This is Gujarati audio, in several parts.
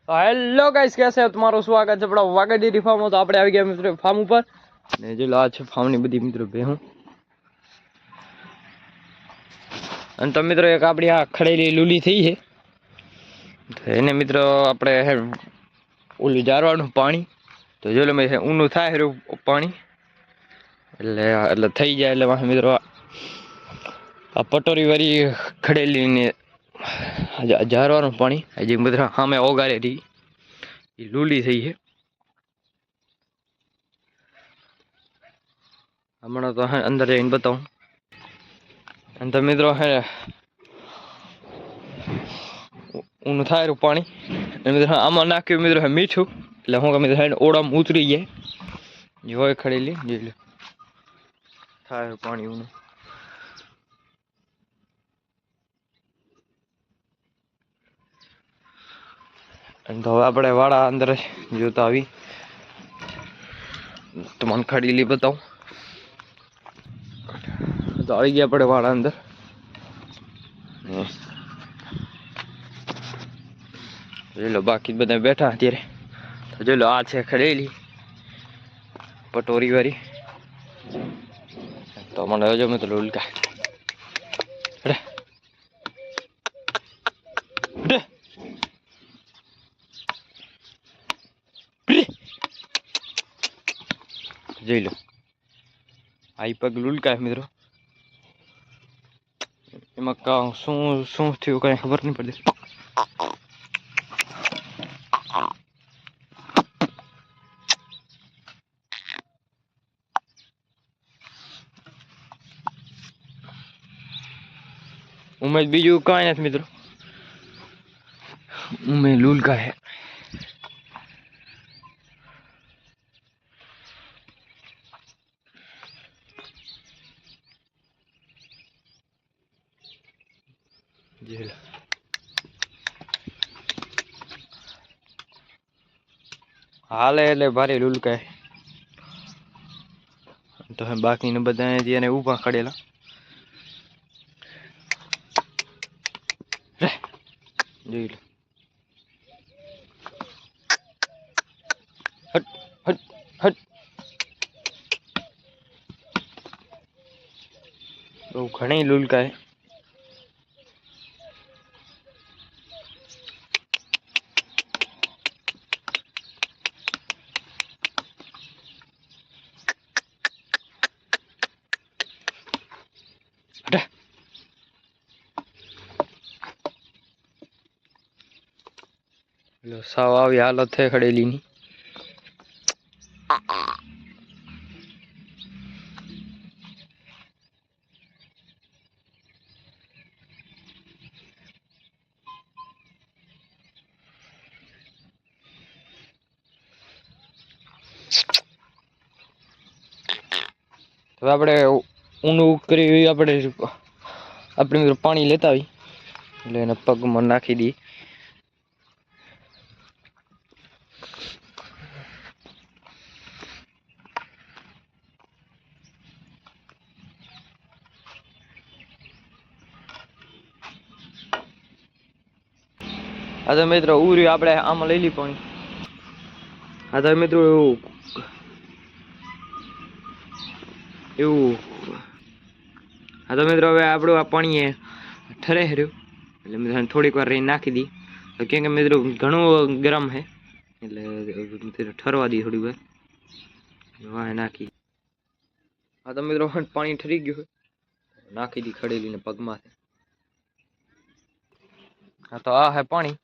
हेलो गाइस, कैसे हो? તમારું સ્વાગત છે આપણા વાગડ ડેરી ફાર્મ. તો આપણે આવી ગયા મિત્રો ફાર્મ ઉપર ને જો આ છે ફાર્મની બધી મિત્રો ભેહું. અને તો મિત્રો એક આપણી આ ખડેલી લૂલી થઈ છે તો એને મિત્રો આપણે ઓલું જારવાનું પાણી તો જો લે મેં ઊનું થાય heરું પાણી એટલે થઈ જાય એટલે વાહ મિત્રો આ પટોરી વાળી ખડેલી ને જારવાનું પાણી હજી મિત્રો સામે ઓગાળેલી એ લૂલી થઈ છે. હમણાં તો અંદર જઈને બતાવું. અને તો મિત્રો હે ઊનું થાય પાણી મિત્રો આમાં નાખ્યું મિત્રો મીઠું એટલે હું મિત્રો ઓળામાં ઉતરી જાય જે હોય ખડેલી જોઈ લો થાય પાણી ઊનું. અને તો હવે આપણે વાળા અંદર જોતા આવી તમને ખડેલી બતાવું. તો આવી ગયા આપણે વાળા અંદર. જોઈ લો બાકી બધા બેઠા અત્યારે. તો જોઈ લો આ છે ખડેલી પટોરી વાળી. તો મને હજો મેં તો ઉલકા જોઈ લો આ પગ લુલકા મિત્રો. એમાં શું શું થયું કઈ ખબર નહીં પડતી. ઉમેશ બીજું કાંઈ નથી મિત્રો. ઉમેશ લુલકા હે. હાલે એટલે ભારે લુલકા તો બાકીને બધા એને ઊભા ખડેલા. જોઈ લો હટ હટ હટ બહુ ઘણી લુલકા હે. સાવ આવી હાલત થઈ ખડેલીની. હવે આપણે ઊનું કરી આપણે પાણી લેતા આવી એટલે એને પગમાં નાખી દઈએ. આ તો મિત્રો ઉર્યું આપણે આમાં લઈ લી પાણી. આ તો મિત્રો એવું આ તો મિત્રો હવે આપણું આ પાણી ઠરે હર્યું એટલે મિત્રો થોડીક વાર રહી નાખી દી કેમ કે મિત્રો ઘણું ગરમ છે એટલે ઠરવા દી થોડી વાર વાહ નાખી. આ તો મિત્રો પાણી ઠરી ગયું નાખી દી ખડેલીને પગમાં. હા તો આ હે પાણી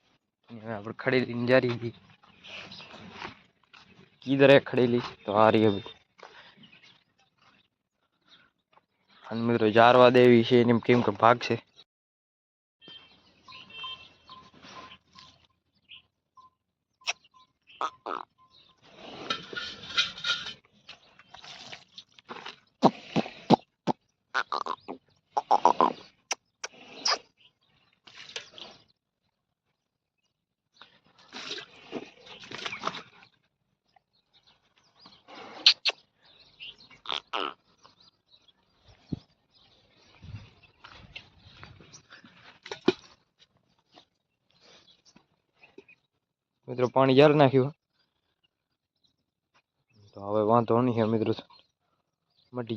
આપણે ખડેલી જારી દી કીધર હે ખડેલી તો આ રહી હવે. અને મિત્રો જારવા દેવી છે એમ કેમ કે ભાગ છે. મિત્રો પાણી જાર નાખ્યું તો હવે વાંધો નહીં મિત્રો મટી જાય.